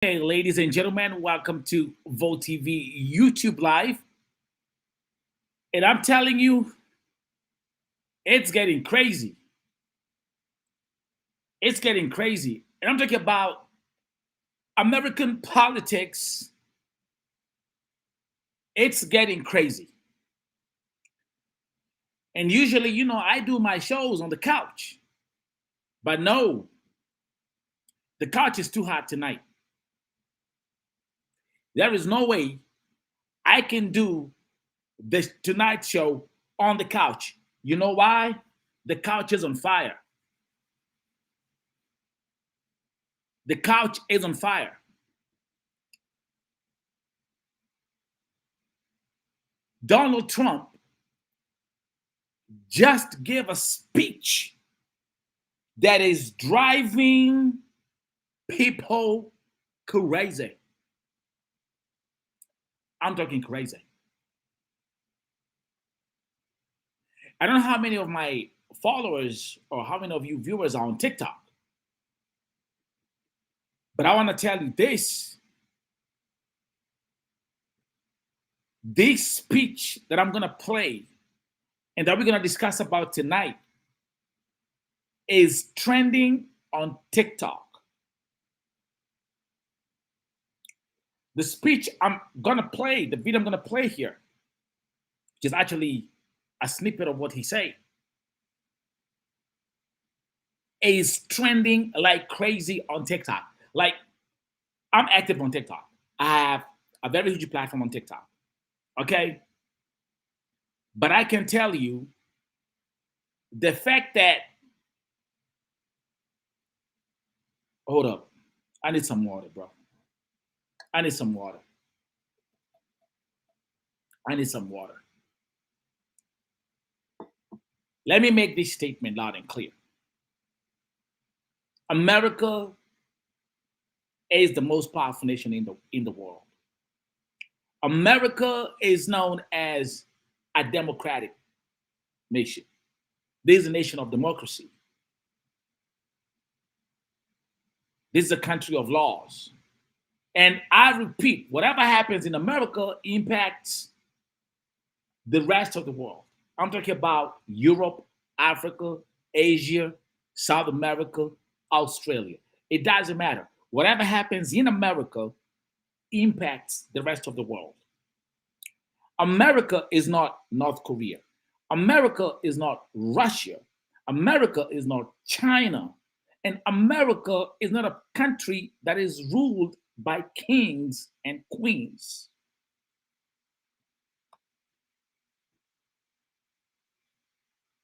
Hey, ladies and gentlemen, welcome to Vote TV YouTube Live. And I'm telling you, it's getting crazy. It's getting crazy. And I'm talking about American politics. It's getting crazy. And usually, I do my shows on the couch. But no, the couch is too hot tonight. There is no way I can do this Tonight Show on the couch. You know why? The couch is on fire. The couch is on fire. Donald Trump just gave a speech that is driving people crazy. I'm talking crazy. I don't know how many of my followers or how many of you viewers are on TikTok. But I want to tell you this. This speech that I'm going to play and that we're going to discuss about tonight is trending on TikTok. The speech I'm going to play, the video I'm going to play here, which is actually a snippet of what he said, is trending like crazy on TikTok. Like, I'm active on TikTok. I have a very huge platform on TikTok. Okay? But I can tell you the fact that, hold up. I need some water, bro. I need some water. I need some water. Let me make this statement loud and clear. America is the most powerful nation in the world. America is known as a democratic nation. This is a nation of democracy. This is a country of laws. And I repeat, whatever happens in America impacts the rest of the world. I'm talking about Europe, Africa, Asia, South America, Australia. It doesn't matter. Whatever happens in America impacts the rest of the world. America is not North Korea. America is not Russia. America is not China. And America is not a country that is ruled by kings and queens.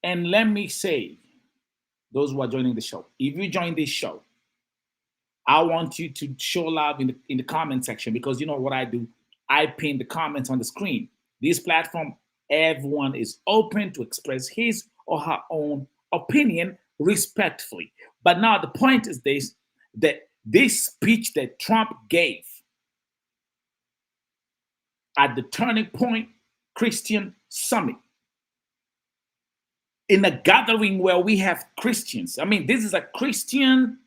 And let me say, those who are joining the show, if you join this show, I want you to show love in the comment section, because you know what I do? I pin the comments on the screen. This platform, everyone is open to express his or her own opinion respectfully. But now the point is this, that this speech that Trump gave at the Turning Point Christian Summit, in a gathering where we have Christians. I mean, this is a Christian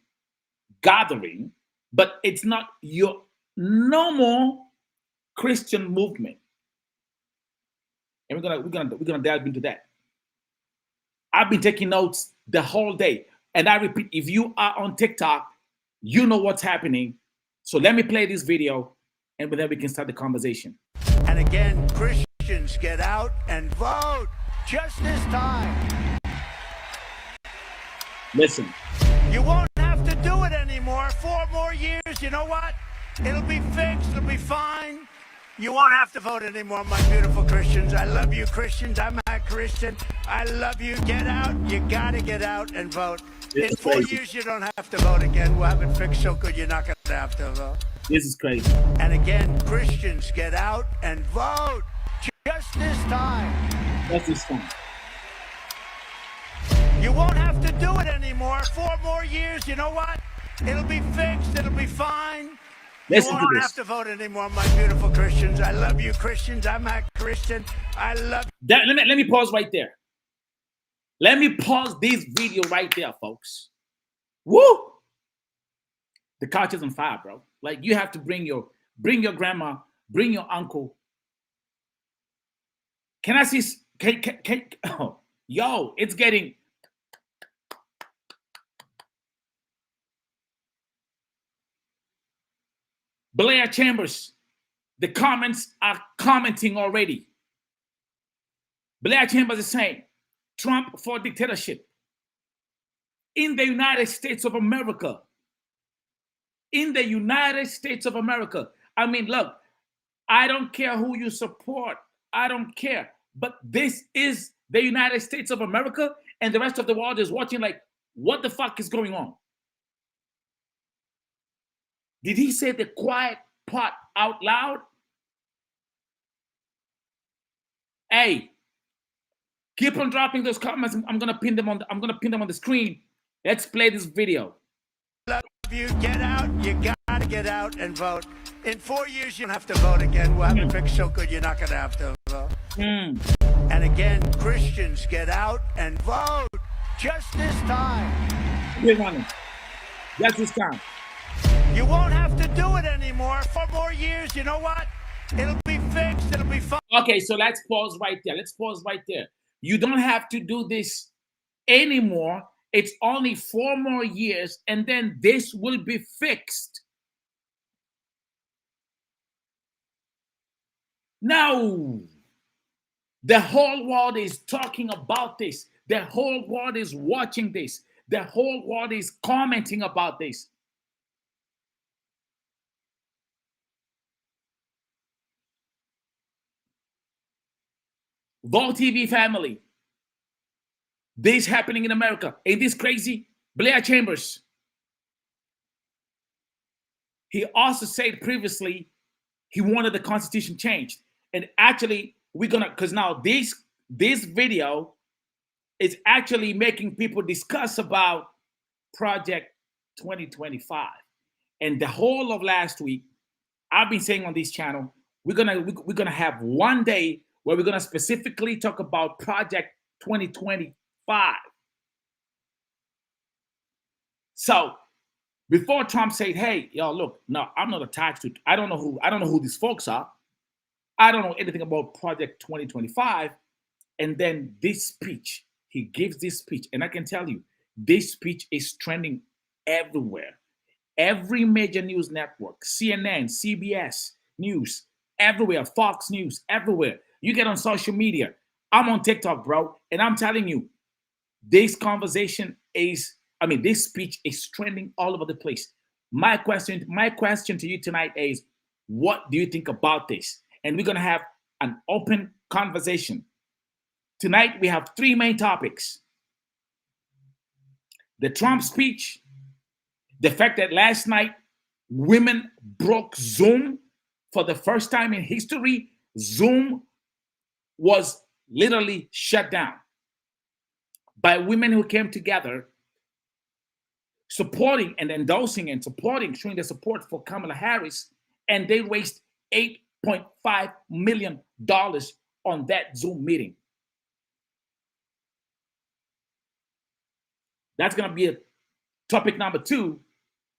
gathering, but it's not your normal Christian movement. And we're gonna delve into that. I've been taking notes the whole day. And I repeat, if you are on TikTok, you know what's happening. So let me play this video and then we can start the conversation. And again, Christians, get out and vote just this time. Listen. You won't have to do it anymore. 4 more years. You know what? It'll be fixed. It'll be fine. You won't have to vote anymore, my beautiful Christians. I love you, Christians. I'm a Christian. I love you. Get out. You got to get out and vote. In 4 years, you don't have to vote again. We'll have it fixed so good you're not going to have to vote. This is crazy. And again, Christians, get out and vote just this time. Just this time. You won't have to do it anymore. 4 more years. You know what? It'll be fixed. It'll be fine. Listen you to won't this. have to vote anymore, my beautiful Christians. I love you, Christians. I'm a Christian. I love you. Let me pause right there. Let me pause this video right there, folks. Woo! The couch is on fire, bro. Like you have to bring your grandma, bring your uncle. Can I see? Oh, yo, it's getting. Blair Chambers, the comments are commenting already. Blair Chambers is saying, Trump for dictatorship in the United States of America. In the United States of America. I mean, look, I don't care who you support. I don't care. But this is the United States of America, and the rest of the world is watching like, what the fuck is going on? Did he say the quiet part out loud? Hey, keep on dropping those comments. I'm gonna pin them on the screen. Let's play this video. Love you. Get out. You gotta get out and vote. In 4 years, you don't have to vote again. We'll have it fixed so good you're not gonna have to vote. And again, Christians, get out and vote. Just this time. Wait on it. Just this time. You won't have to do it anymore. 4 more years. You know what? It'll be fixed. It'll be fine. Okay, so let's pause right there. Let's pause right there. You don't have to do this anymore. It's only 4 more years, and then this will be fixed. No. The whole world is talking about this. The whole world is watching this. The whole world is commenting about this. Vol TV family. This happening in America. Ain't this crazy? Blair Chambers. He also said previously he wanted the Constitution changed. And actually, we're gonna, because now this video is actually making people discuss about Project 2025. And the whole of last week, I've been saying on this channel, we're gonna have one day where we're gonna specifically talk about Project 2025. So before Trump said, "Hey, y'all, look, no, I'm not attached to. I don't know who these folks are. I don't know anything about Project 2025." And then this speech, he gives this speech, and I can tell you, this speech is trending everywhere. Every major news network, CNN, CBS News, everywhere, Fox News, everywhere. You get on social media. I'm on TikTok, bro, and I'm telling you, this speech is trending all over the place. My question to you tonight is, what do you think about this? And we're gonna have an open conversation. Tonight we have 3 main topics: the Trump speech, the fact that last night women broke Zoom for the first time in history. Zoom was literally shut down by women who came together supporting and endorsing and supporting, showing their support for Kamala Harris, and they raised $8.5 million on that Zoom meeting. That's going to be a topic number 2.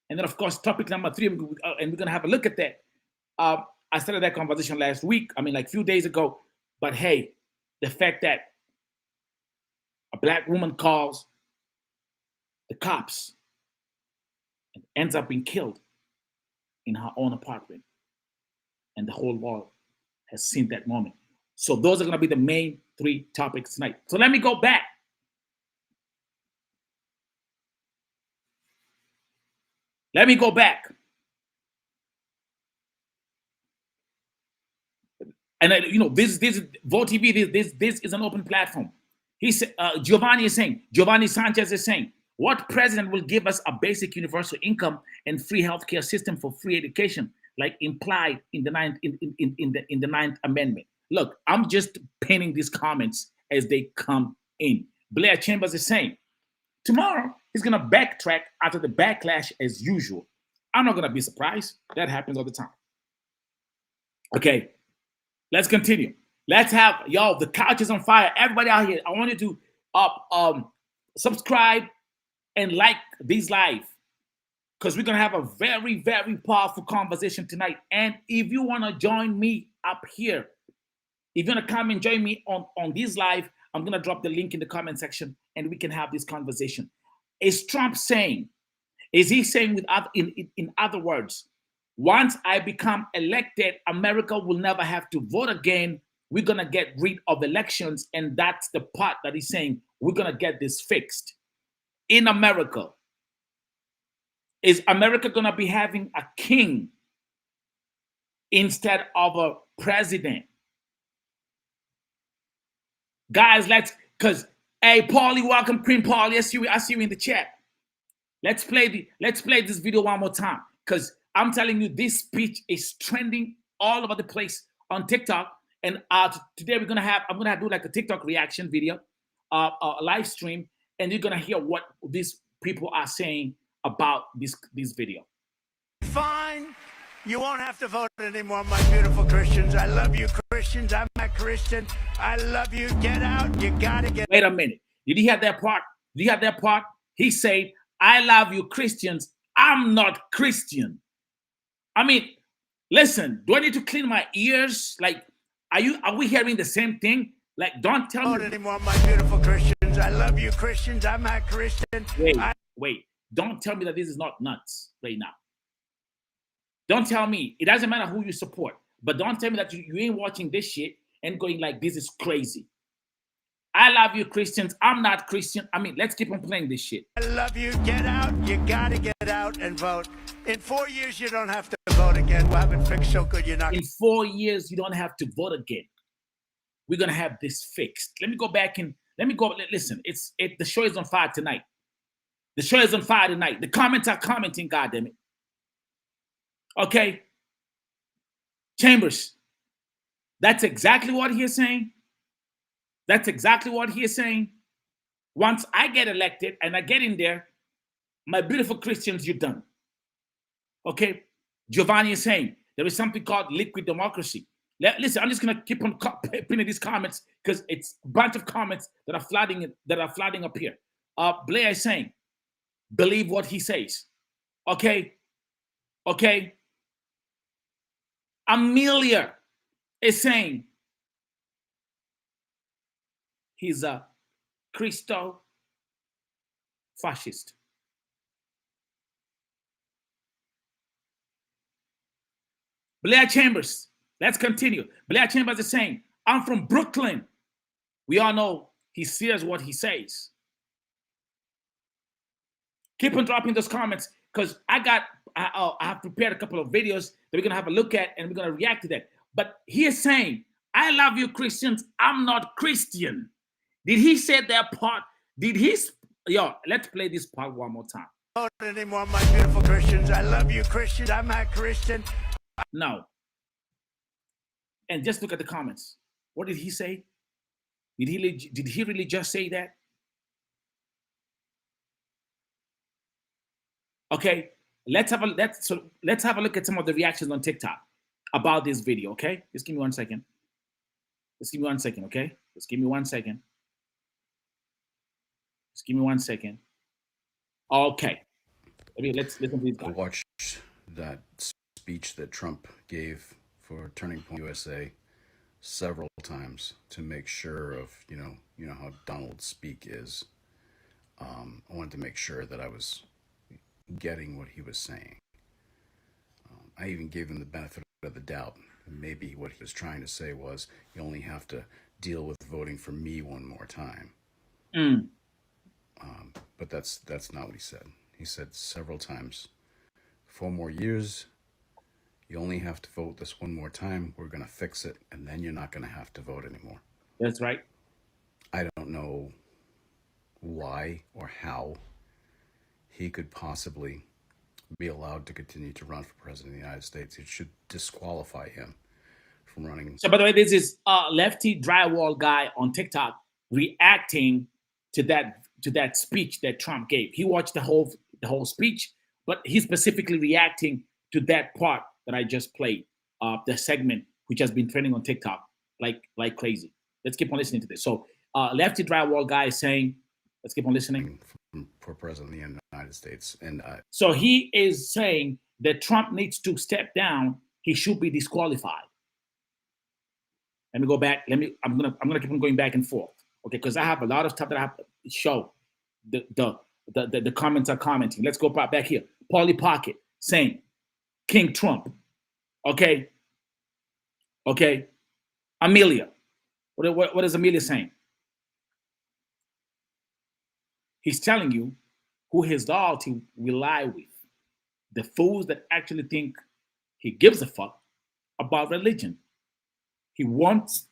And then, of course, topic number 3, and we're going to have a look at that. I started that conversation last week, like a few days ago. But hey, the fact that a black woman calls the cops and ends up being killed in her own apartment, and the whole world has seen that moment. So those are going to be the main 3 topics tonight. So let me go back. And this is Vote TV. This is an open platform. He said, Giovanni Sanchez is saying, what president will give us a basic universal income and free healthcare system for free education, like implied in the Ninth Amendment? Look, I'm just painting these comments as they come in. Blair Chambers is saying, tomorrow he's gonna backtrack after the backlash as usual. I'm not gonna be surprised. That happens all the time. Okay, let's continue. Let's have, y'all, the couch is on fire. Everybody out here, I want you to subscribe and like these live. because we're going to have a very, very powerful conversation tonight. And if you want to join me up here, if you want to come and join me on this live, I'm going to drop the link in the comment section and we can have this conversation. Is Trump saying, is he saying in other words, once I become elected, America will never have to vote again. We're going to get rid of elections. And that's the part that he's saying, we're going to get this fixed. In America, is America going to be having a king instead of a president? Guys, because, hey, Paulie, welcome, Queen Paulie. I see you in the chat. Let's play this video one more time, because I'm telling you, this speech is trending all over the place on TikTok. And today I'm gonna do like a TikTok reaction video, a live stream, and you're gonna hear what these people are saying about this video. Fine. You won't have to vote anymore, my beautiful Christians. I love you, Christians. I'm a Christian. I love you. Get out. You gotta get. Wait a minute. Did you hear that part? Did you hear that part? He said, I love you, Christians. I'm not Christian. I mean, listen, do I need to clean my ears? Like, are we hearing the same thing? Like, don't tell me anymore, my beautiful Christians. I love you, Christians. I'm a Christian. Wait. Don't tell me that this is not nuts right now. Don't tell me. It doesn't matter who you support, but don't tell me that you ain't watching this shit and going like, this is crazy. I love you, Christians. I'm not Christian. I mean, let's keep on playing this shit. I love you. Get out. You gotta get out and vote. In 4 years, you don't have to vote again. We'll have it fixed so good you're not. In 4 years, you don't have to vote again. We're gonna have this fixed. Let me go back and listen. The show is on fire tonight. The show is on fire tonight. The comments are commenting. God damn it. Okay, Chambers. That's exactly what he is saying. That's exactly what he is saying. Once I get elected and I get in there, my beautiful Christians, you're done. Okay? Giovanni is saying there is something called liquid democracy. Listen, I'm just gonna keep on pinning these comments because it's a bunch of comments that are flooding up here. Blair is saying, believe what he says. Okay? Okay? Amelia is saying he's a Christo fascist. Blair Chambers, let's continue. Blair Chambers is saying, I'm from Brooklyn. We all know he says what he says. Keep on dropping those comments because I have prepared a couple of videos that we're going to have a look at and we're going to react to that. But he is saying, I love you, Christians. I'm not Christian. Did he say that part? Let's play this part one more time. Vote anymore, my beautiful Christians. I love you, Christians. I'm a Christian. No. And just look at the comments. What did he say? Did he really just say that? Okay, let's have a look at some of the reactions on TikTok about this video. Okay, just give me 1 second. Just give me 1 second. Okay, just give me 1 second. Just give me 1 second. Okay, let's listen to these guys. I watched that speech that Trump gave for Turning Point USA several times to make sure of you know how Donald speak is. I wanted to make sure that I was getting what he was saying. I even gave him the benefit of the doubt. Maybe what he was trying to say was, you only have to deal with voting for me one more time. But that's not what he said. He said several times, 4 more years, you only have to vote this one more time. We're going to fix it, and then you're not going to have to vote anymore. That's right. I don't know why or how he could possibly be allowed to continue to run for president of the United States. It should disqualify him from running. So, by the way, this is lefty drywall guy on TikTok reacting to that speech that Trump gave. He watched the whole speech, but he's specifically reacting to that part that I just played, the segment which has been trending on TikTok like crazy. Let's keep on listening to this. So, lefty drywall guy is saying, let's keep on listening. for president of the United States. And So he is saying that Trump needs to step down. He should be disqualified. Let me go back. I'm gonna keep on going back and forth. Okay, because I have a lot of stuff that I have to show. The comments are commenting. Let's go back here. Polly Pocket saying King Trump. Okay. Okay. Amelia. What is Amelia saying? He's telling you who his loyalty will lie with. The fools that actually think he gives a fuck about religion. He wants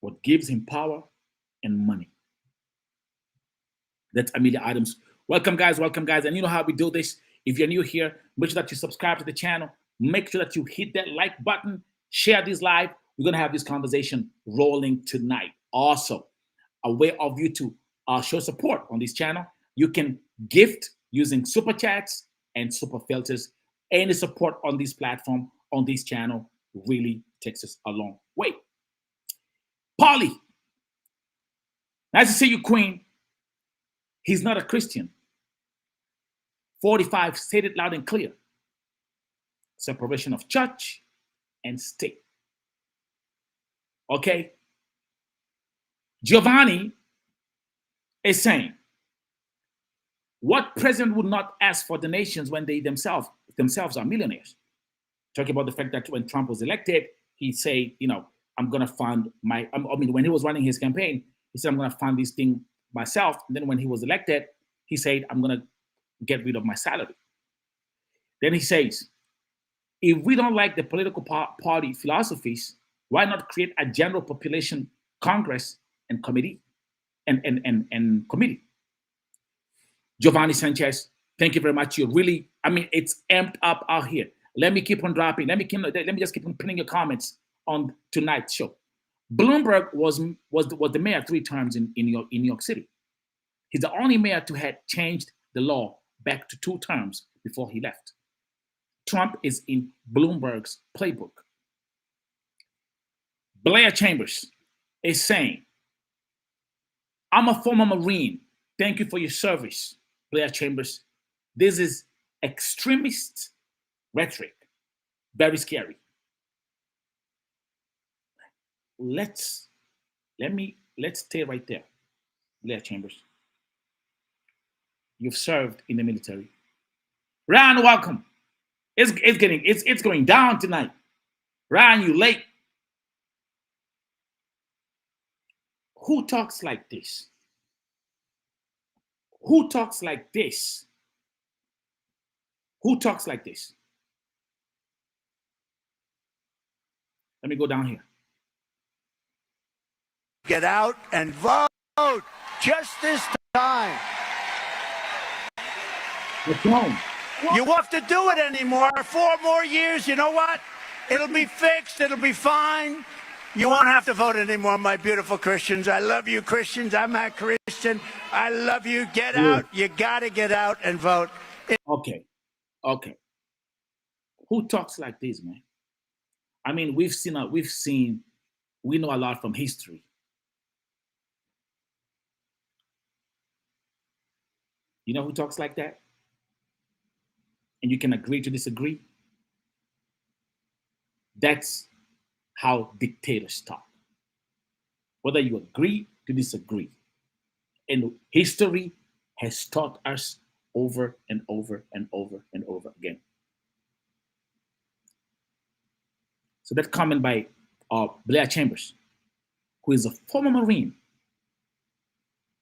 what gives him power and money. That's Amelia Adams. Welcome, guys. Welcome, guys. And you know how we do this. If you're new here, make sure that you subscribe to the channel. Make sure that you hit that like button. Share this live. We're going to have this conversation rolling tonight. Also, a way of you to show support on this channel, you can gift using super chats and super filters. Any support on this platform, on this channel, really takes us a long way. Polly, nice to see you, Queen. He's not a Christian. 45 stated loud and clear. Separation of church and state. Okay? Giovanni is saying, what president would not ask for donations when they themselves are millionaires? Talking about the fact that when Trump was elected, he said, I'm going to fund when he was running his campaign, he said, I'm going to fund this thing myself. And then when he was elected, he said, I'm going to get rid of my salary. Then he says, if we don't like the political party philosophies, why not create a general population Congress and committee and committee? Giovanni Sanchez, thank you very much. You're really, it's amped up out here. Let me keep on dropping. Let me just keep on pinning your comments on tonight's show. Bloomberg was the mayor 3 terms in New York City. He's the only mayor to have changed the law back to 2 terms before he left. Trump is in Bloomberg's playbook. Blair Chambers is saying, I'm a former Marine. Thank you for your service, Blair Chambers. This is extremist rhetoric. Very scary. Let's stay right there, Blair Chambers. You've served in the military. Ryan, welcome. It's going down tonight. Ryan, you late. Who talks like this? Who talks like this? Who talks like this? Let me go down here. Get out and vote just this time. What's wrong? You won't have to do it anymore. 4 more years, you know what? It'll be fixed. It'll be fine. You won't have to vote anymore, my beautiful Christians. I love you, Christians. I'm a Christian. I love you. Get out. You got to get out and vote. Okay. Who talks like this, man? We know a lot from history. You know who talks like that? And you can agree to disagree. That's how dictators talk. Whether you agree to disagree. And history has taught us over and over and over and over again. So that comment by Blair Chambers, who is a former Marine.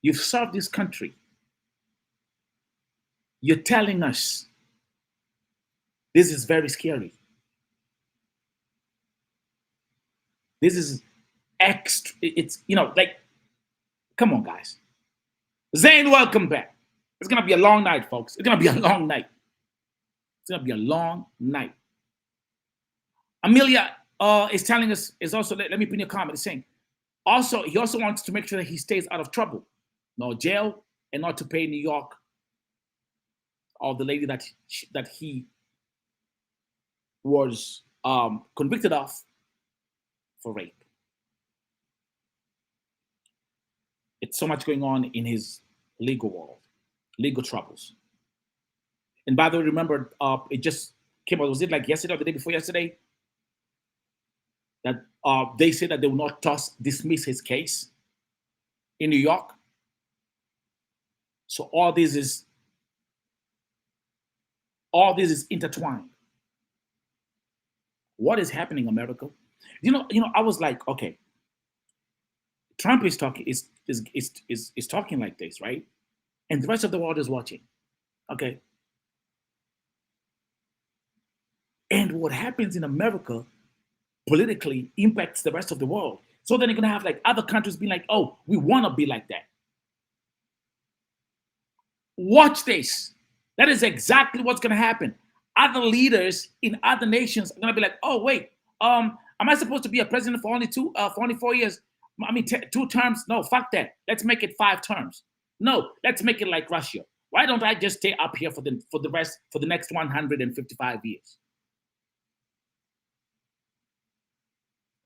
You've served this country. You're telling us this is very scary. This is extra. It's, come on, guys. Zane, welcome back. It's going to be a long night, folks. It's going to be a long night. It's going to be a long night. Amelia is telling us, let me put in your comment, saying, he also wants to make sure that he stays out of trouble. No jail, and not to pay New York or the lady that he was convicted of for rape. It's so much going on in his legal world. legal troubles. And by the way, remember, it just came out. Was it like yesterday or the day before yesterday that they said that they will not dismiss his case in New York? So all this is intertwined. What is happening, America? I was like, okay, Trump is talking is talking like this, right? And the rest of the world is watching. Okay. And what happens in America politically impacts the rest of the world. So then you're gonna have like other countries being like, oh, we wanna be like that. Watch this. That is exactly what's gonna happen. Other leaders in other nations are gonna be like, oh wait, am I supposed to be a president for only 4 years? I mean, 2 terms? No, fuck that. Let's make it 5 terms. No, let's make it like Russia. Why don't I just stay up here for the next 155 years?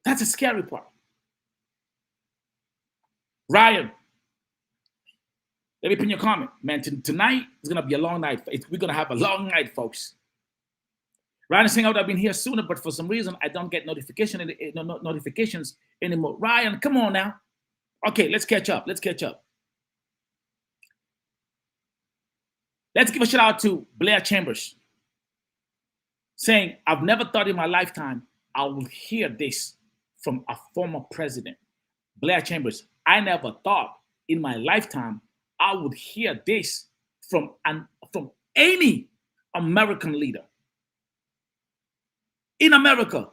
That's a scary part. Ryan, let me pin your comment, man. Tonight is gonna be a long night. We're gonna have a long night, folks. Ryan is saying I would have been here sooner, but for some reason I don't get notifications anymore. Ryan, come on now. Okay, let's catch up. Let's give a shout out to Blair Chambers, saying, I've never thought in my lifetime I will hear this from a former president. Blair Chambers, I never thought in my lifetime I would hear this from any American leader. In America.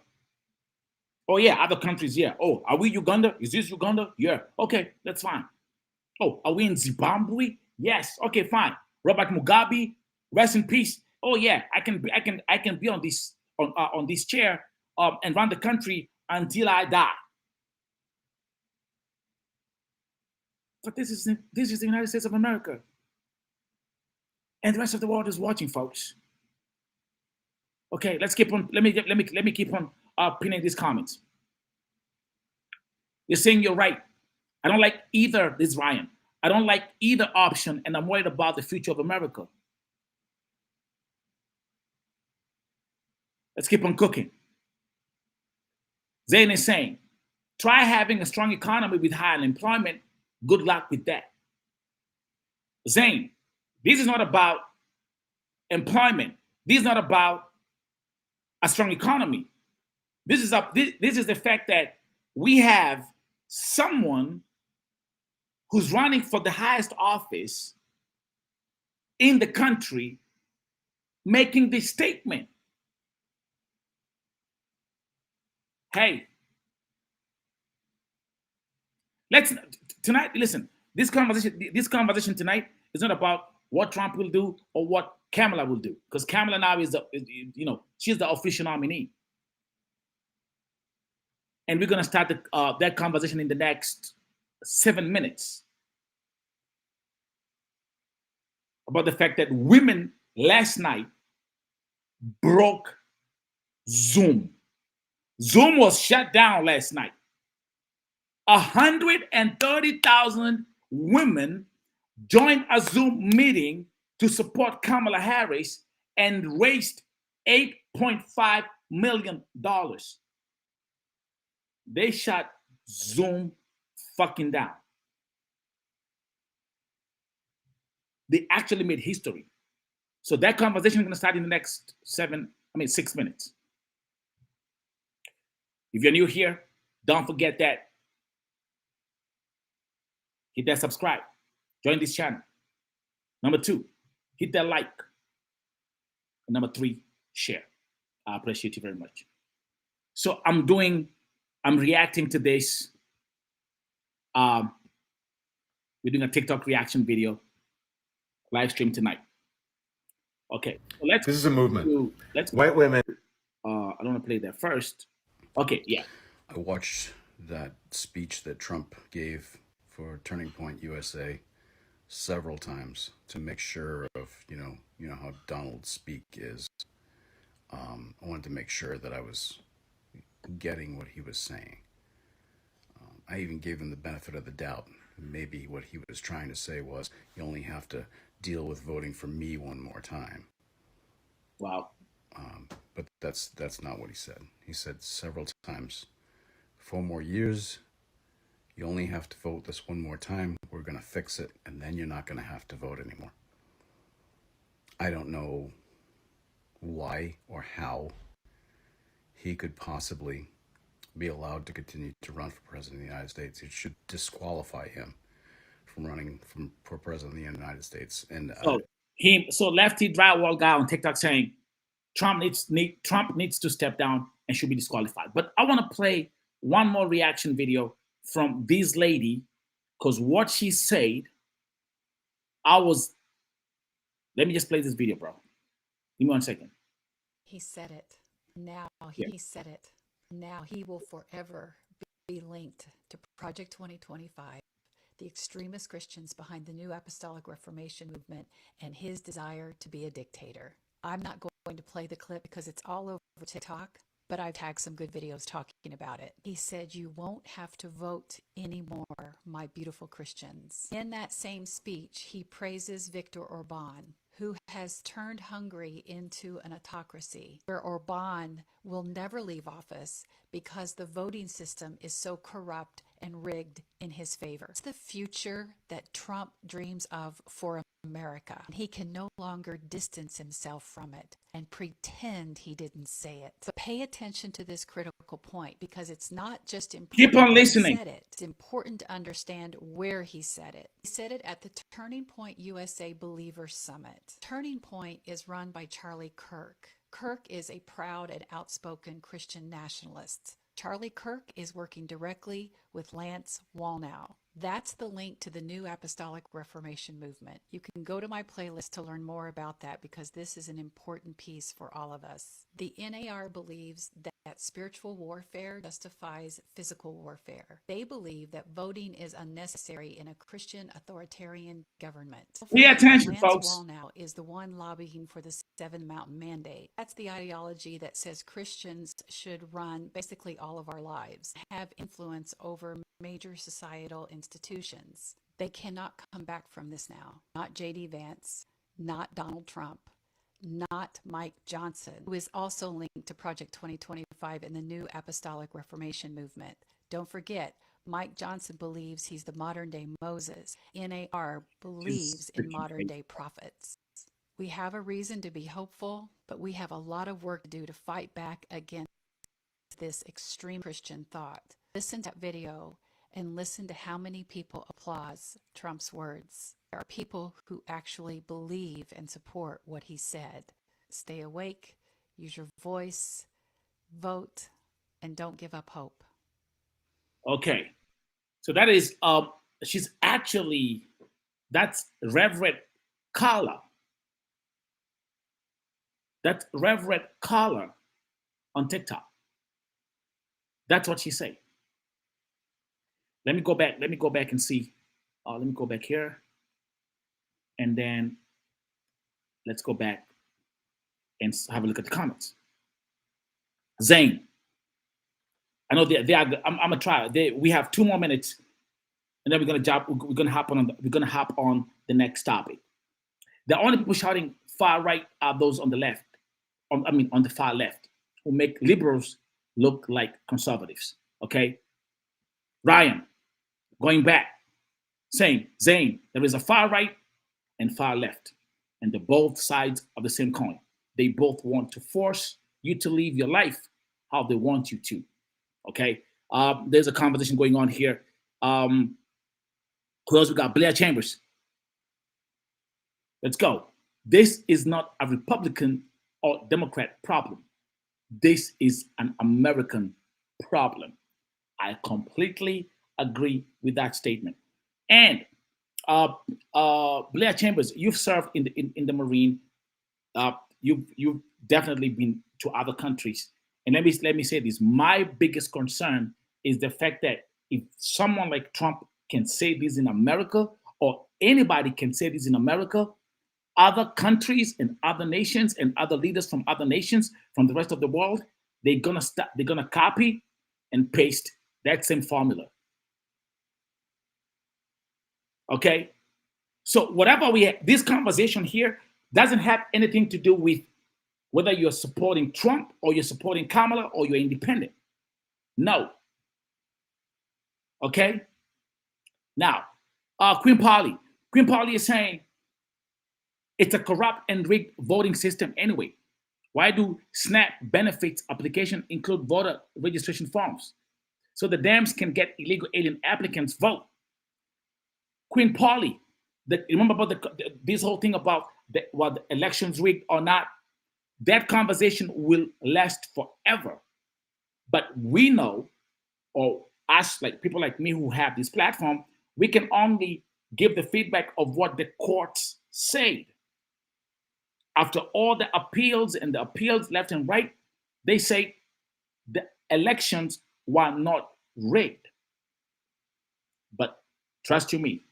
Oh yeah, other countries, yeah. Oh, are we Uganda? Is this Uganda? Yeah. Okay, that's fine. Oh, are we in Zimbabwe? Yes. Okay, fine. Robert Mugabe, rest in peace. Oh yeah, I can be on this chair and run the country until I die. But this is the United States of America, and the rest of the world is watching, folks. Okay, let's keep on. Let me keep on pinning these comments. You're saying you're right. I don't like either. This is Ryan. I don't like either option, and I'm worried about the future of America. Let's keep on cooking. Zayn is saying, try having a strong economy with high unemployment. Good luck with that. Zayn, this is not about employment. This is not about a strong economy. This is the fact that we have someone who's running for the highest office in the country making this statement. Hey, listen, this conversation tonight is not about what Trump will do or what Kamala will do, because Kamala now she's the official nominee. And we're going to start that conversation in the next 7 minutes about the fact that women last night broke Zoom. Zoom was shut down last night. 130,000 women joined a Zoom meeting to support Kamala Harris and raised $8.5 million. They shut Zoom fucking down. They actually made history. So that conversation is going to start in the next 6 minutes. If you're new here, don't forget that. Hit that subscribe. Join this channel. Number 2, hit that like. And number 3, share. I appreciate you very much. So I'm reacting to this. We're doing a TikTok reaction video live stream tonight. Okay, so this is a movement. White women. I don't want to play that first. Okay, yeah. I watched that speech that Trump gave for Turning Point USA several times to make sure of how Donald speak is. I wanted to make sure that I was getting what he was saying. I even gave him the benefit of the doubt. Maybe what he was trying to say was you only have to deal with voting for me one more time. Wow. But that's not what he said. He said several times, 4 more years, you only have to vote this one more time. We're going to fix it, and then you're not going to have to vote anymore. I don't know why or how he could possibly be allowed to continue to run for president of the United States. It should disqualify him from running for president of the United States. And So lefty drywall guy on TikTok saying Trump needs to step down and should be disqualified. But I want to play one more reaction video from this lady, because what she said, let me just play this video, bro. Give me 1 second. He said it. Now he said it. Now he will forever be linked to Project 2025, the extremist Christians behind the New Apostolic Reformation movement, and his desire to be a dictator. I'm not going to play the clip because it's all over TikTok, but I've tagged some good videos talking about it. He said, "You won't have to vote anymore, my beautiful Christians." In that same speech, he praises Viktor Orban, who has turned Hungary into an autocracy, where Orban will never leave office because the voting system is so corrupt and rigged in his favor. It's the future that Trump dreams of for America. He can no longer distance himself from it and pretend he didn't say it. But pay attention to this critical point, because it's not just important Keep on that listening. he said it. It's important to understand where he said it. He said it at the Turning Point USA Believers Summit. Turning Point is run by Charlie Kirk. Kirk is a proud and outspoken Christian nationalist. Charlie Kirk is working directly with Lance Wallnau. That's the link to the New Apostolic Reformation movement. You can go to my playlist to learn more about that, because this is an important piece for all of us. The NAR believes that spiritual warfare justifies physical warfare. They believe that voting is unnecessary in a Christian authoritarian government. Pay attention, Lance folks. Wallnau is the one lobbying for the Seven Mountain Mandate. That's the ideology that says Christians should run basically all of our lives, have influence over major societal institutions. They cannot come back from this now. Not J.D. Vance, not Donald Trump, not Mike Johnson, who is also linked to Project 2025 and the New Apostolic Reformation movement. Don't forget, Mike Johnson believes he's the modern day Moses. NAR believes in modern day prophets. We have a reason to be hopeful, but we have a lot of work to do to fight back against this extreme Christian thought. Listen to that video and listen to how many people applaud Trump's words. There are people who actually believe and support what he said. Stay awake, use your voice, vote, and don't give up hope. Okay. So that is that's Reverend Kamala. That's Reverend Kamala on TikTok. That's what she said. Let me go back and see. Let me go back here. And then let's go back and have a look at the comments. Zane. I know they are. I'm gonna try. We have 2 more minutes, and then we're gonna hop on the next topic. The only people shouting far right are those on the left. On the far left, who make liberals look like conservatives. Okay. Ryan, going back, saying, Zane, there is a far right and far left, and they're both sides of the same coin. They both want to force you to live your life how they want you to. Okay. There's a conversation going on here. Who else we got? Blair Chambers. Let's go. This is not a Republican or Democrat problem. This is an American problem. I completely agree with that statement. And Blair Chambers, you've served in the Marine. You've definitely been to other countries. And let me say this: my biggest concern is the fact that if someone like Trump can say this in America, or anybody can say this in America, other countries and other nations and other leaders from other nations from the rest of the world, they're gonna copy and paste that same formula. Okay, So whatever this conversation here doesn't have anything to do with whether you're supporting Trump or you're supporting Kamala or you're independent. No. Okay? Now, Queen Polly. Queen Polly is saying it's a corrupt and rigged voting system anyway. Why do SNAP benefits application include voter registration forms? So the Dems can get illegal alien applicants vote. Queen Polly, remember about this whole thing about what the elections rigged or not? That conversation will last forever. But we know, or us, like people like me who have this platform, we can only give the feedback of what the courts say. After all the appeals and the appeals left and right, they say the elections were not rigged. But trust you me,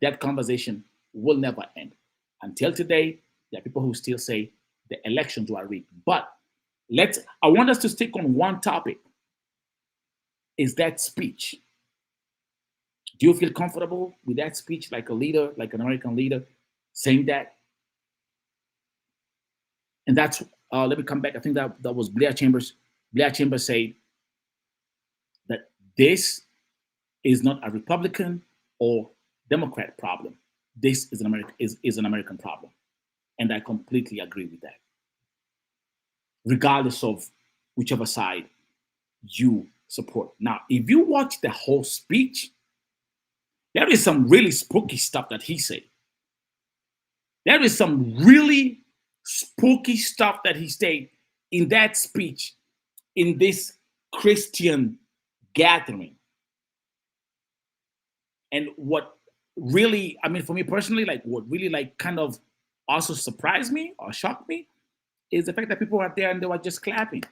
that conversation will never end. Until today, there are people who still say the elections were rigged. But I want us to stick on one topic, is that speech. Do you feel comfortable with that speech, like a leader, like an American leader, saying that? And that's, let me come back. I think that was Blair Chambers. Blair Chambers said that this is not a Republican or Democrat problem. This is an American problem. And I completely agree with that. Regardless of whichever side you support. Now, if you watch the whole speech, there is some really spooky stuff that he said. There is some really spooky stuff that he said in that speech in this Christian gathering. And what really, I mean, for me personally, like what really like kind of also surprised me or shocked me is the fact that people were there and they were just clapping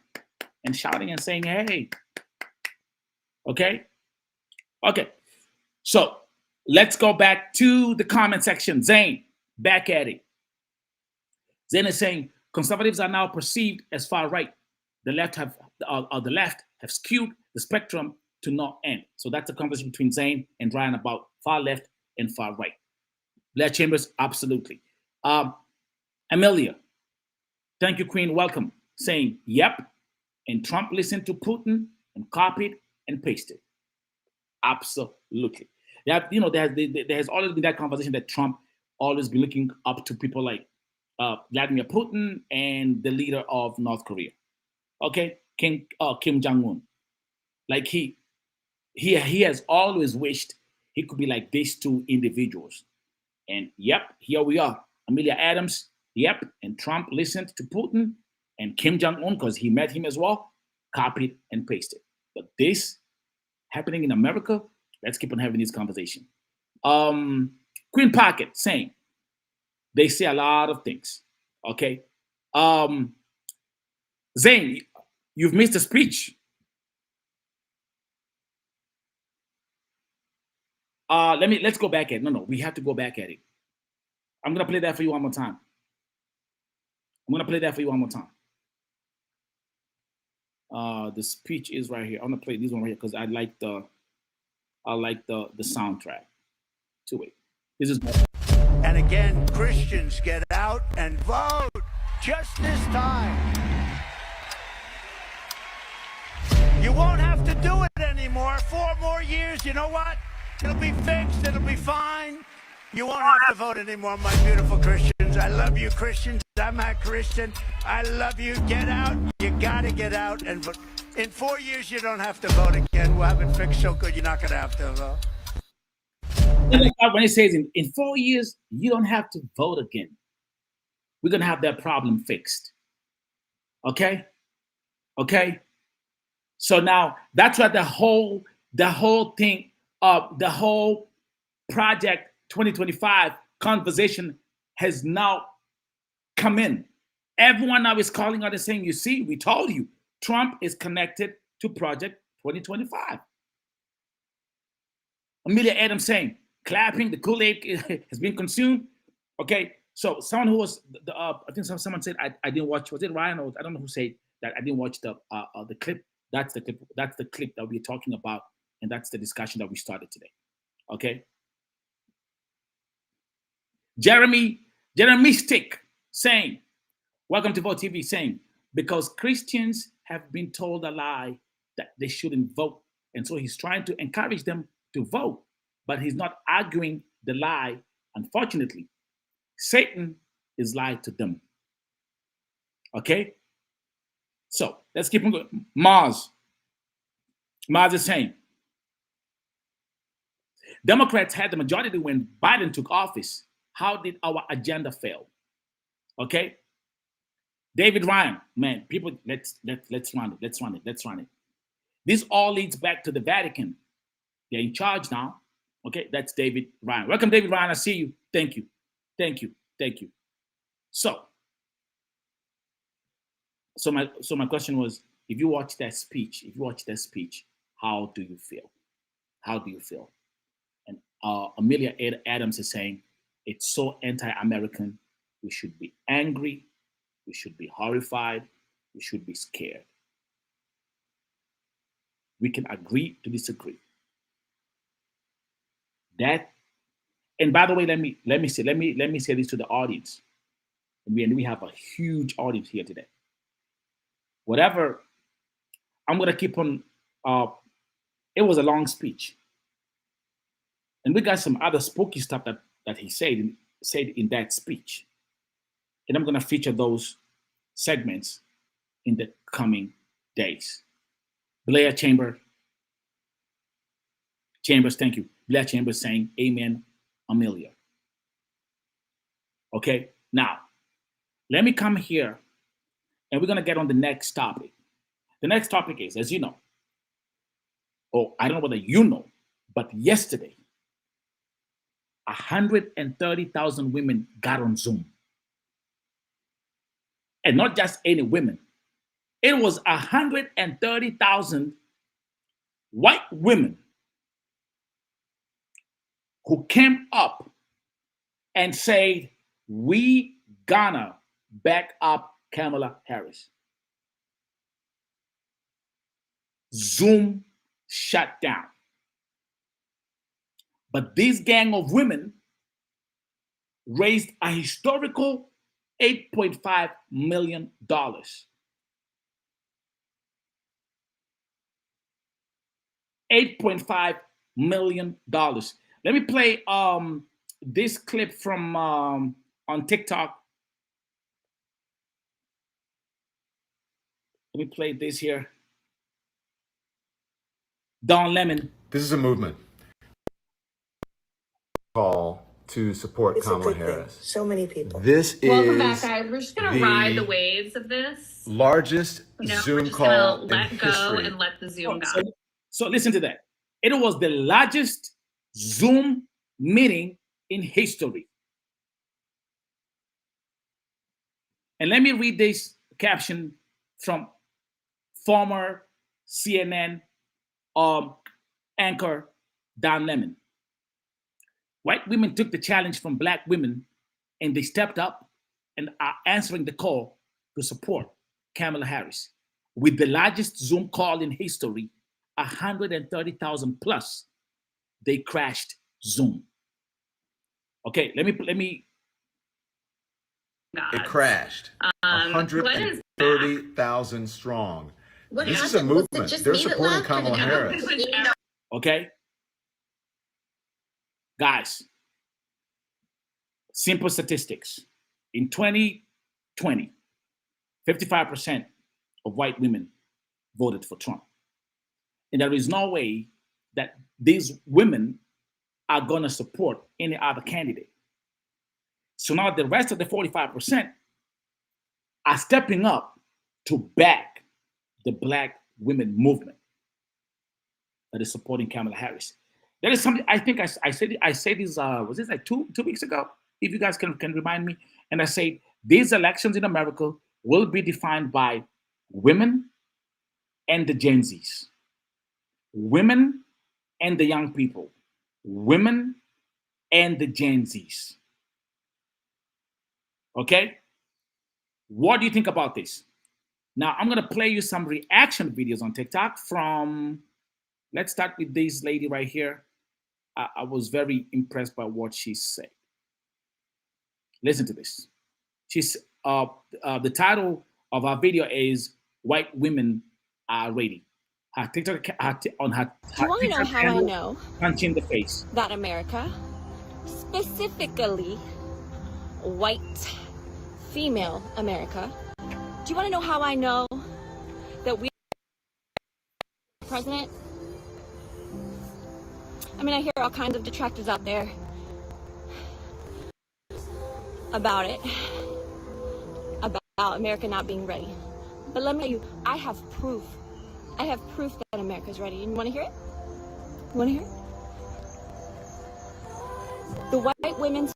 and shouting and saying, hey. Okay? Okay. So let's go back to the comment section. Zane, back at it. Zane is saying conservatives are now perceived as far right. The left have skewed the spectrum to no end. So that's a conversation between Zane and Ryan about far left and far right. Blair Chambers, absolutely. Amelia, thank you, Queen. Welcome. Saying, yep. And Trump listened to Putin and copied and pasted. Absolutely. There has always been that conversation that Trump always been looking up to people like Vladimir Putin and the leader of North Korea. Okay, Kim Jong-un. Like he has always wished he could be like these two individuals. And yep, here we are. Amelia Adams, yep, and Trump listened to Putin and Kim Jong-un because he met him as well, copied and pasted. But this happening in America, let's keep on having this conversation. Queen Pocket saying, they say a lot of things. Okay. Zane, you've missed a speech. Let's go back at it. No, we have to go back at it. I'm gonna play that for you one more time. The speech is right here. I'm gonna play this one right here because I like the soundtrack to it. This is. And again, Christians, get out and vote. Just this time. You won't have to do it anymore. 4 more years. You know what? It'll be fixed. It'll be fine. You won't have to vote anymore, my beautiful Christians. I love you, Christians. I'm a Christian. I love you. Get out. You gotta get out and vote. In 4 years, you don't have to vote again. We'll have it fixed so good you're not gonna have to vote. When it says in 4 years, you don't have to vote again. We're gonna have that problem fixed. Okay? Okay? So now that's what the whole thing of the whole Project 2025 conversation has now come in. Everyone now is calling out and saying, you see, we told you, Trump is connected to Project 2025. Amelia Adams saying, clapping, the Kool-Aid has been consumed. Okay, so someone who was, I think someone said, I didn't watch, was it Ryan or I don't know who said that I didn't watch the clip. That's the clip that we're talking about, and that's the discussion that we started today. Okay. Jeremy Stick saying, welcome to Vote TV, saying, because Christians have been told a lie that they shouldn't vote. And so he's trying to encourage them to vote, but he's not arguing the lie. Unfortunately, Satan is lied to them. Okay? So let's keep on going. Mars is saying, Democrats had the majority when Biden took office. How did our agenda fail? Okay? David Ryan, man, people, let's run it. This all leads back to the Vatican. They're in charge now. Okay, that's David Ryan. Welcome, David Ryan. I see you. Thank you. So my question was, if you watch that speech, how do you feel? And Amelia Adams is saying, it's so anti-American. We should be angry. We should be horrified. We should be scared. We can agree to disagree. That, and by the way, let me say this to the audience. And we have a huge audience here today. Whatever, I'm gonna keep on. It was a long speech, and we got some other spooky stuff that he said in that speech, and I'm gonna feature those segments in the coming days. Blair Chambers, thank you. Blair Chambers saying, "Amen, Amelia." Okay, now let me come here, and we're gonna get on the next topic. The next topic is, as you know, or I don't know whether you know, but yesterday, 130,000 women got on Zoom. And not just any women. It was 130,000 white women who came up and said, we gonna back up Kamala Harris. Zoom shut down. But this gang of women raised a historical $8.5 million. $8.5 million. Let me play this clip from on TikTok. Let me play this here. Don Lemon. This is a movement. Call to support Kamala Harris. So many people. This Welcome is back, guys. We're just gonna ride the waves of this. Largest Zoom call let in go history. and let the Zoom go. So listen to that. It was the largest Zoom meeting in history. And let me read this caption from former CNN anchor Don Lemon. White women took the challenge from black women, and they stepped up and are answering the call to support Kamala Harris. With the largest Zoom call in history, 130,000 plus, they crashed Zoom. Okay, let me. It crashed. 130,000 strong. This is a movement. They're supporting Kamala Harris. Okay, guys. Simple statistics. In 2020, 55% of white women voted for Trump. And there is no way that these women are going to support any other candidate. So now the rest of the 45% are stepping up to back the black women movement that is supporting Kamala Harris. There is something, I think I said this, was this like two weeks ago? If you guys can remind me. And I say, these elections in America will be defined by women and the Gen Zs. Women and the young people. Women and the Gen Zs. Okay? What do you think about this? Now, I'm going to play you some reaction videos on TikTok from, let's start with this lady right here. I was very impressed by what she said. Listen to this. She's the title of our video is "White Women Are Ready." Her TikTok on her. Do you want to know how I know punching the face that America, specifically white female America, do you want to know how I know that we are president? I mean, I hear all kinds of detractors out there about it, about America not being ready. But let me tell you, I have proof. I have proof that America's ready. And you want to hear it? You want to hear it? The white women's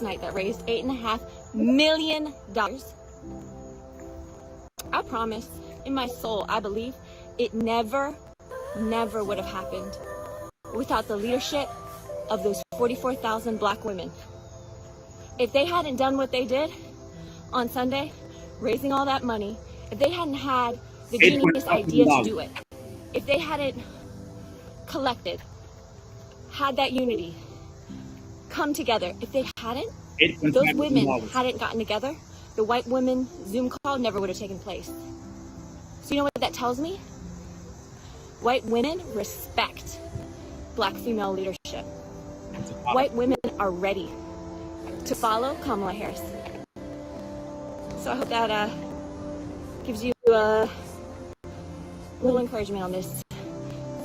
night that raised $8.5 million. I promise, in my soul, I believe it never would have happened without the leadership of those 44,000 black women. If they hadn't done what they did on Sunday, raising all that money, if they hadn't had the genius idea to do it, if they hadn't collected, had that unity, come together, if they hadn't, those women hadn't gotten together, the white women Zoom call never would have taken place. So you know what that tells me? White women respect black female leadership. White women are ready to follow Kamala Harris. So I hope that gives you a little encouragement on this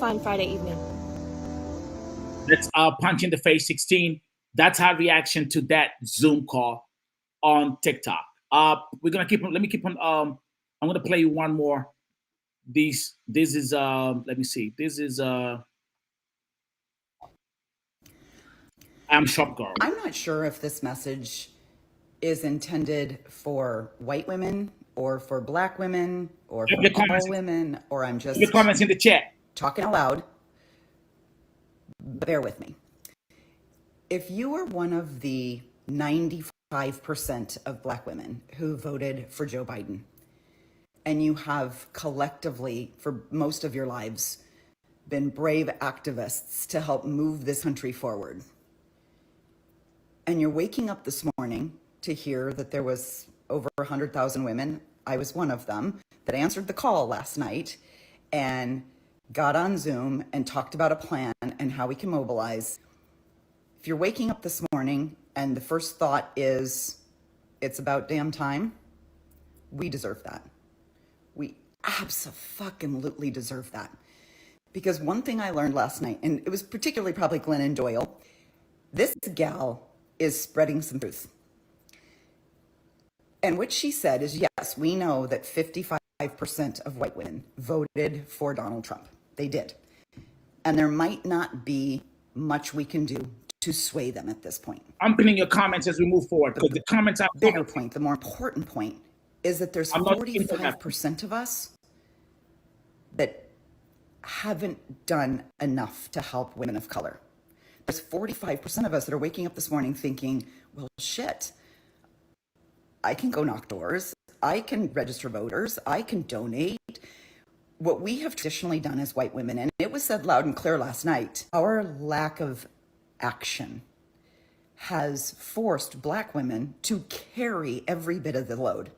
fine Friday evening. That's punch in the face 16. That's our reaction to that Zoom call on TikTok. We're gonna keep on. Let me keep on. I'm gonna play you one more. This is let me see. This is I'm Shop Girl. I'm not sure if this message is intended for white women or for black women or for all women, or I'm just your comments in the chat. Talking out loud. Bear with me. If you are one of the 95% of black women who voted for Joe Biden, and you have collectively, for most of your lives, been brave activists to help move this country forward, and you're waking up this morning to hear that there was over 100,000 women, I was one of them, that answered the call last night and got on Zoom and talked about a plan and how we can mobilize. If you're waking up this morning and the first thought is, it's about damn time, we deserve that. We abso-fucking-lutely deserve that. Because one thing I learned last night, and it was particularly probably Glennon Doyle, this gal is spreading some truth. And what she said is, yes, we know that 55% of white women voted for Donald Trump. They did. And there might not be much we can do to sway them at this point. I'm pinning your comments as we move forward, because the comments are bigger point. The more important point is that there's 45% of us that haven't done enough to help women of color. There's 45% of us that are waking up this morning thinking, well, shit, I can go knock doors, I can register voters, I can donate. What we have traditionally done as white women, and it was said loud and clear last night, our lack of action has forced black women to carry every bit of the load.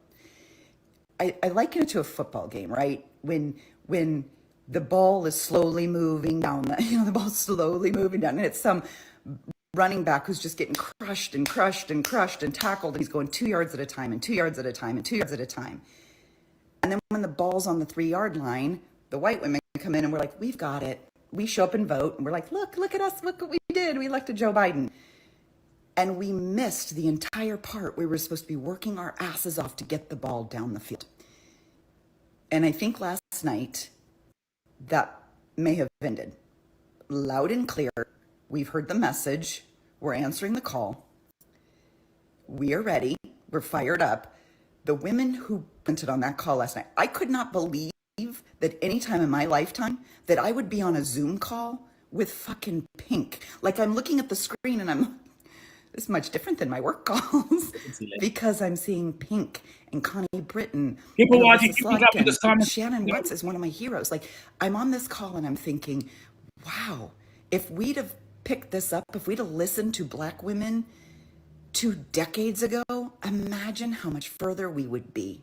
I liken it to a football game, right? When the ball is slowly moving down, the ball's slowly moving down, and it's some running back who's just getting crushed and crushed and crushed and tackled, and he's going 2 yards at a time and 2 yards at a time and 2 yards at a time. And then when the ball's on the 3-yard line, the white women come in and we're like, we've got it. We show up and vote, and we're like, look at us, look what we did. We elected Joe Biden. And we missed the entire part. We were supposed to be working our asses off to get the ball down the field. And I think last night that may have ended. Loud and clear, we've heard the message, we're answering the call, we are ready, we're fired up. The women who printed on that call last night, I could not believe that any time in my lifetime that I would be on a Zoom call with fucking Pink. Like, I'm looking at the screen and I'm, this is much different than my work calls because I'm seeing Pink and Connie Britton. People watching, people dropping this comment. Shannon Watts is one of my heroes. Like, I'm on this call and I'm thinking, wow, if we'd have picked this up, if we'd have listened to black women 2 decades ago, imagine how much further we would be.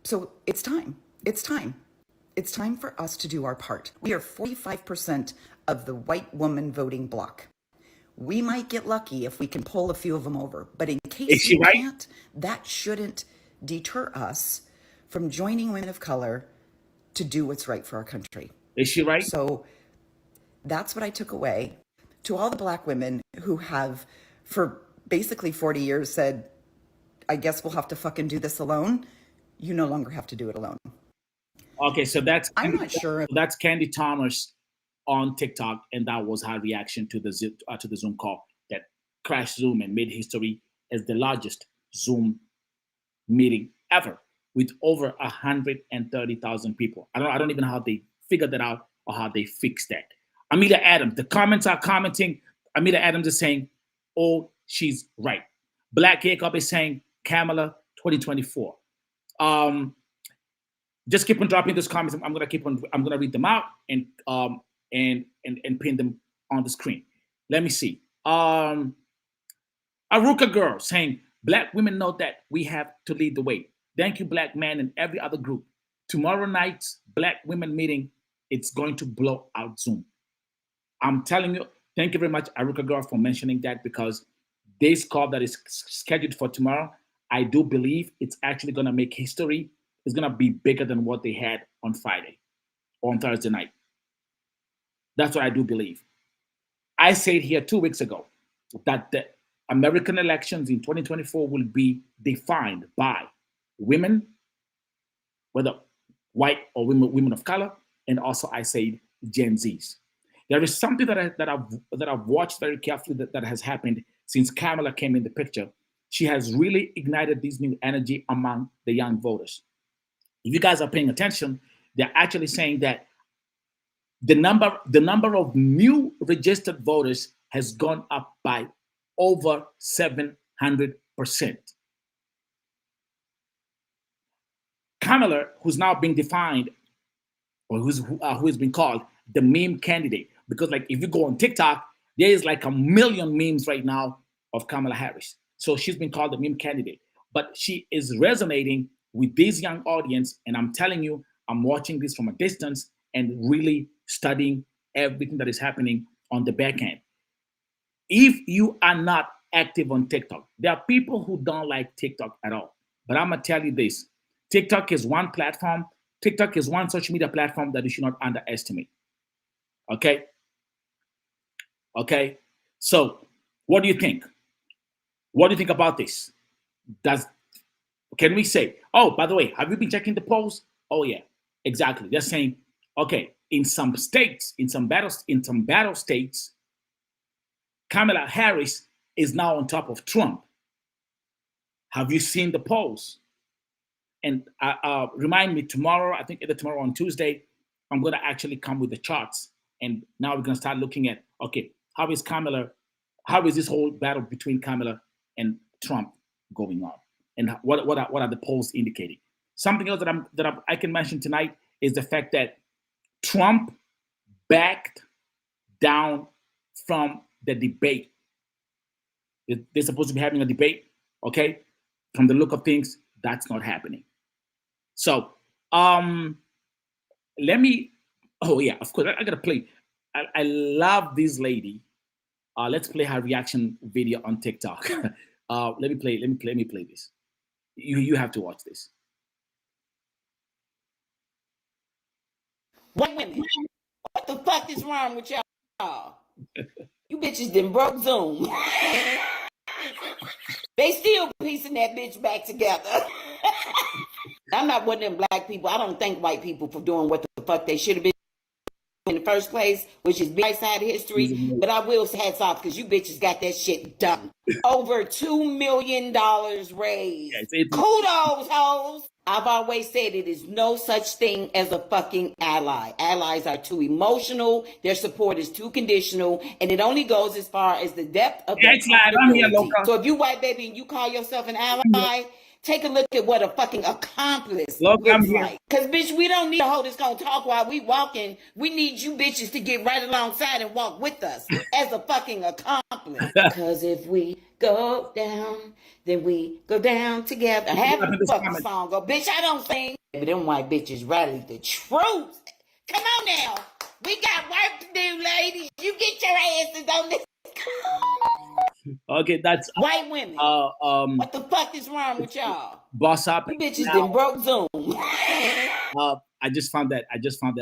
So it's time. It's time. It's time for us to do our part. We are 45% of the white woman voting bloc. We might get lucky if we can pull a few of them over, but in case we can't, that shouldn't deter us from joining women of color to do what's right for our country. Is she right? So that's what I took away. To all the black women who have, for basically 40 years, said, I guess we'll have to fucking do this alone, you no longer have to do it alone. Okay, so I'm not sure. That's Candy Thomas on TikTok, and that was her reaction to the Zoom call that crashed Zoom and made history as the largest Zoom meeting ever, with over 130,000 people. I don't even know how they figured that out or how they fixed that. Amita Adams, the comments are commenting. Amita Adams is saying, "Oh, she's right." Black Jacob is saying, "Kamala 2024." Just keep on dropping those comments. I'm gonna read them out and pin them on the screen. Let me see. Aruka Girl saying, "Black women know that we have to lead the way. Thank you, black men and every other group. Tomorrow night's Black women meeting, it's going to blow out Zoom." I'm telling you, thank you very much, Aruka Girl, for mentioning that, because this call that is scheduled for tomorrow, I do believe it's actually going to make history. It's going to be bigger than what they had on Friday or on Thursday night. That's what I do believe. I said here 2 weeks ago that the American elections in 2024 will be defined by women, whether white or women of color, and also I said Gen Zs. There is something that I've watched very carefully that has happened since Kamala came in the picture. She has really ignited this new energy among the young voters. If you guys are paying attention, they're actually saying that the number of new registered voters has gone up by over 700%. Kamala, who's now being defined, or who has been called the meme candidate, because like if you go on TikTok, there is like 1 million memes right now of Kamala Harris. So she's been called the meme candidate, but she is resonating with this young audience. And I'm telling you, I'm watching this from a distance and really studying everything that is happening on the back end. If you are not active on TikTok, there are people who don't like TikTok at all. But I'm gonna tell you this: TikTok is one platform. TikTok is one social media platform that you should not underestimate. Okay? Okay? So, what do you think? What do you think about this? Can we say, oh, by the way, have you been checking the polls? Oh, yeah, exactly. They're saying, okay, in some states, in some battle states, Kamala Harris is now on top of Trump. Have you seen the polls? And remind me tomorrow, I think either tomorrow on Tuesday, I'm going to actually come with the charts. And now we're going to start looking at, okay, how is this whole battle between Kamala and Trump going on? And what are the polls indicating? Something else that I can mention tonight is the fact that Trump backed down from the debate. They're supposed to be having a debate, okay? From the look of things, that's not happening. So, let me. Oh yeah, of course, I gotta play. I love this lady. Let's play her reaction video on TikTok. Let me play this. You have to watch this. White women, what the fuck is wrong with y'all? You bitches done broke Zoom. They still piecing that bitch back together. I'm not one of them black people. I don't thank white people for doing what the fuck they should have been in the first place, which is right side of history. But I will hats off because you bitches got that shit done. Over $2 million raised. Yes, kudos, hoes. I've always said it is no such thing as a fucking ally. Allies are too emotional. Their support is too conditional. And it only goes as far as the depth of their comfortability. So if you white baby and you call yourself an ally, Take a look at what a fucking accomplice Look, looks like. Because, bitch, we don't need a hoe that's going to talk while we walking. We need you bitches to get right alongside and walk with us as a fucking accomplice. Because if we go down, then we go down together. Have a fucking song go. Bitch, I don't sing. But them white bitches rally the troops. Come on now. We got work to do, ladies. You get your asses on this. Okay, that's white women. What the fuck is wrong with y'all? Boss up. You bitches done broke Zoom. I just found that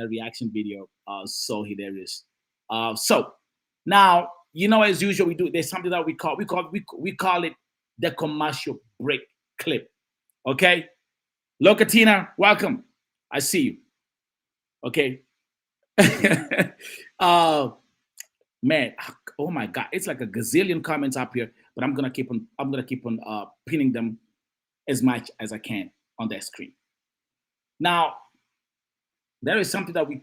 reaction video so hilarious. So now, you know, as usual, we do. There's something that we call it the commercial break clip. Okay, Locatina, welcome. I see you. Okay. Man, oh my God, it's like a gazillion comments up here, but I'm gonna keep on pinning them as much as I can on that screen. Now, there is something that we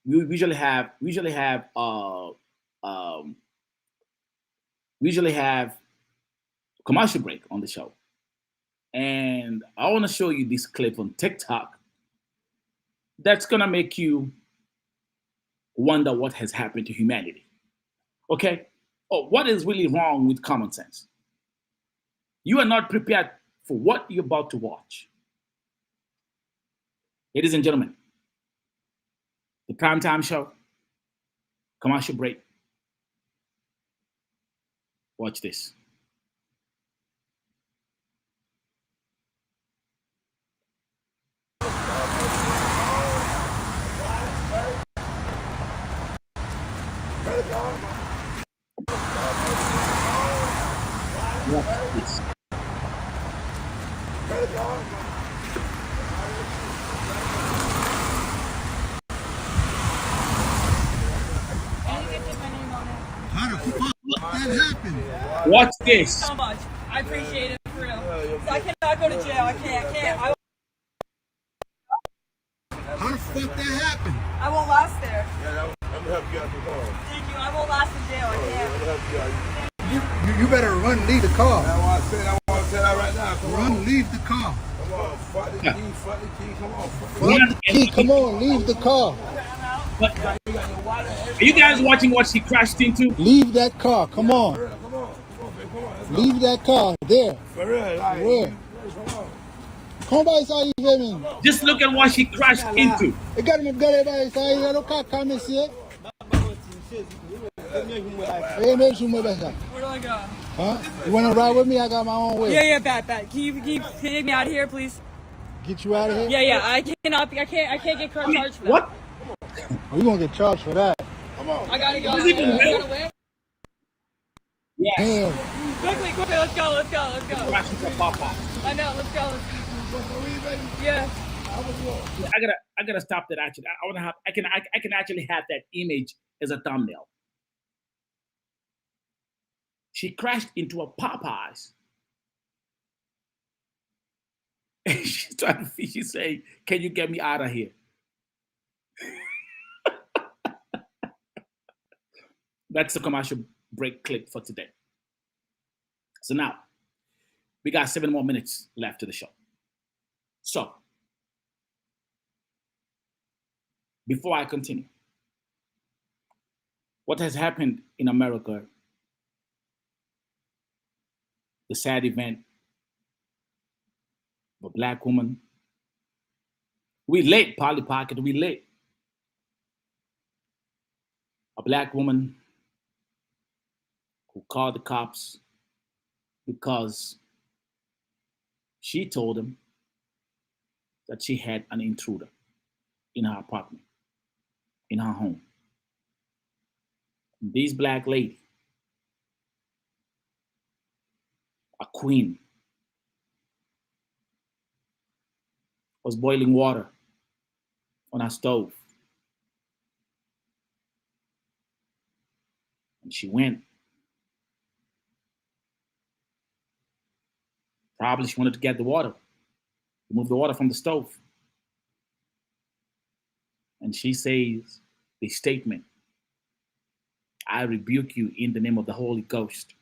usually have commercial break on the show, and I want to show you this clip on TikTok that's gonna make you wonder what has happened to humanity. Okay? Oh, what is really wrong with common sense? You are not prepared for what you're about to watch. Ladies and gentlemen, the primetime show, commercial break. Watch this. Watch this. How the fuck that happened? Watch this. So much. I appreciate it for real. So I cannot go to jail. I can't. How the fuck that happened? I won't last there. Yeah, I'm gonna help you out the car. Thank you. I won't last in jail. I can't. You better run, leave the car. I want to say that right now. Come Run, on. leave the car. Come on, fuck the key, come on. Fuck the key, come on, leave the car. Are you guys watching what she crashed into? Leave that car, come on. Leave that car, there. For real, like, Where? Come by side, you Just look at what she crashed into. You got him by side, you don't come and see it. Where do I go? Huh? You want to ride with me? I got my own way. Yeah, bet. Can you take me out of here, please? Get you out of here? Yeah. I can't get charged for that. What? Oh, you gonna get charged for that? come on. I gotta go. Is it even real? Yes. Damn. Quickly, let's go. Crashed into Popeye. I know, let's go. Yeah. I gotta stop that action. I can actually have that image as a thumbnail. She crashed into a Popeyes. And she's saying, "Can you get me out of here?" That's the commercial break clip for today. So now, we got 7 more minutes left to the show. So, before I continue, what has happened in America, the sad event of a Black woman, we late, Polly Pocket, we late. A Black woman who called the cops because she told them that she had an intruder in her apartment, in her home. And this Black lady, a queen, was boiling water on her stove. And she went. Probably she wanted to get the water, remove the water from the stove. And she says the statement, "I rebuke you in the name of the Holy Ghost."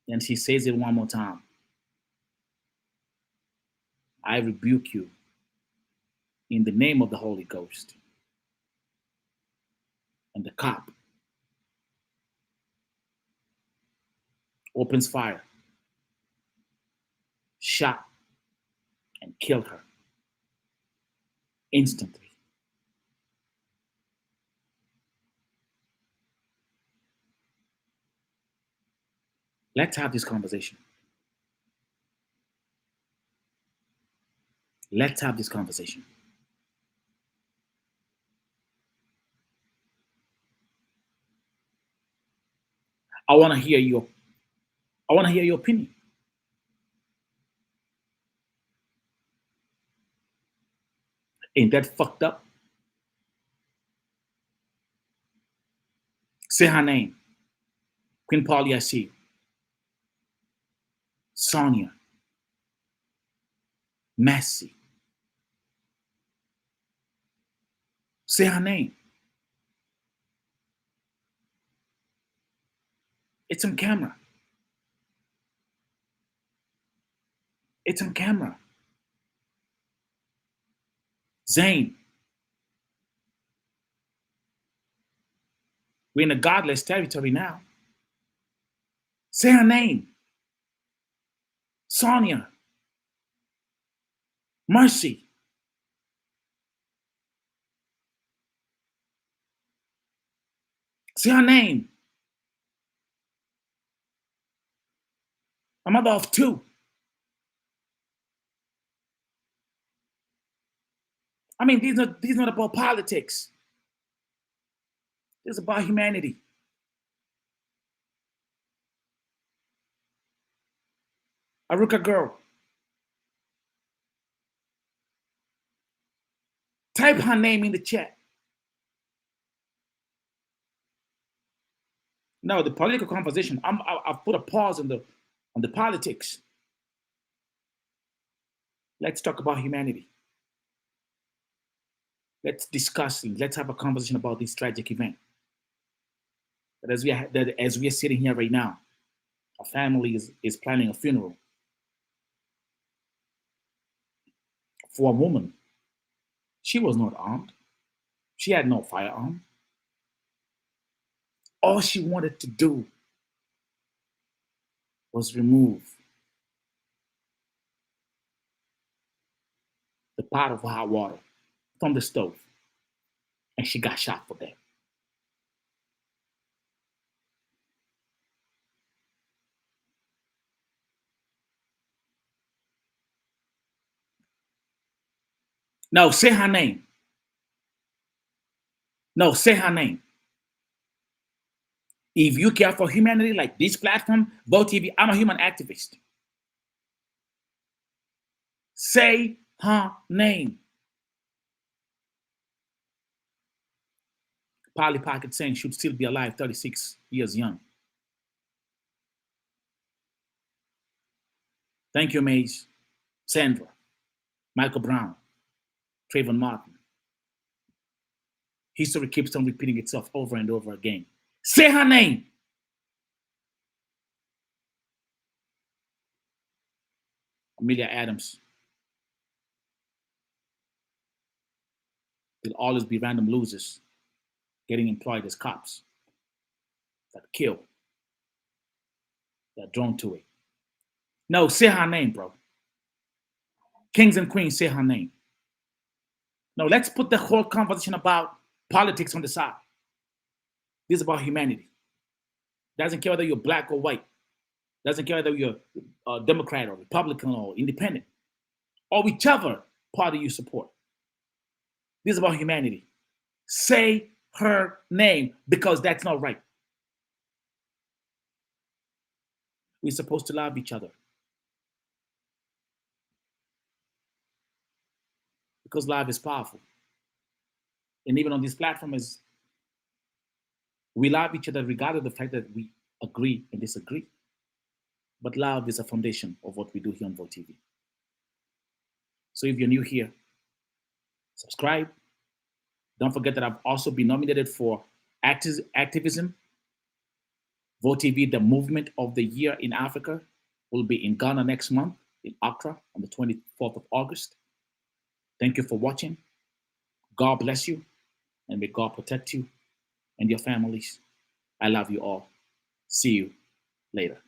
And she says it one more time. I rebuke you in the name of the Holy Ghost. And the cop opens fire, shot, and killed her instantly. Let's have this conversation. Let's have this conversation. I want to hear your opinion. Ain't that fucked up? Say her name. Queen Polly, I see you. Sonia. Messi. Say her name. It's on camera. It's on camera. Zane. We're in a godless territory now. Say her name. Sonia. Mercy. Say her name. A mother of two. I mean, these are not about politics. This is about humanity. Aruka girl. Type her name in the chat. No, the political conversation. I've put a pause on the politics. Let's talk about humanity. Let's discuss. Let's have a conversation about this tragic event. But as we are sitting here right now, a family is planning a funeral for a woman. She was not armed. She had no firearm. All she wanted to do was remove the pot of hot water from the stove, and she got shot for that. No, say her name. No, say her name. If you care for humanity like this platform, Vote TV, I'm a human activist. Say her name. Polly Pocket saying should still be alive, 36 years young. Thank you, Maze, Sandra, Michael Brown, Trayvon Martin. History keeps on repeating itself over and over again. Say her name. Amelia Adams. There'll always be random losers getting employed as cops that kill, that are drawn to it. No, say her name, bro. Kings and queens, say her name. No, let's put the whole conversation about politics on the side. This is about humanity. Doesn't care whether you're black or white. Doesn't care whether you're a Democrat or Republican or independent or whichever party you support. This is about humanity. Say her name because that's not right. We're supposed to love each other. Because love is powerful. And even on this platform, we love each other regardless of the fact that we agree and disagree. But love is a foundation of what we do here on Vote TV. So if you're new here, subscribe. Don't forget that I've also been nominated for activism. Vote TV, the movement of the year in Africa, will be in Ghana next month. in Accra on the 24th of August. Thank you for watching. God bless you, and may God protect you and your families. I love you all. See you later.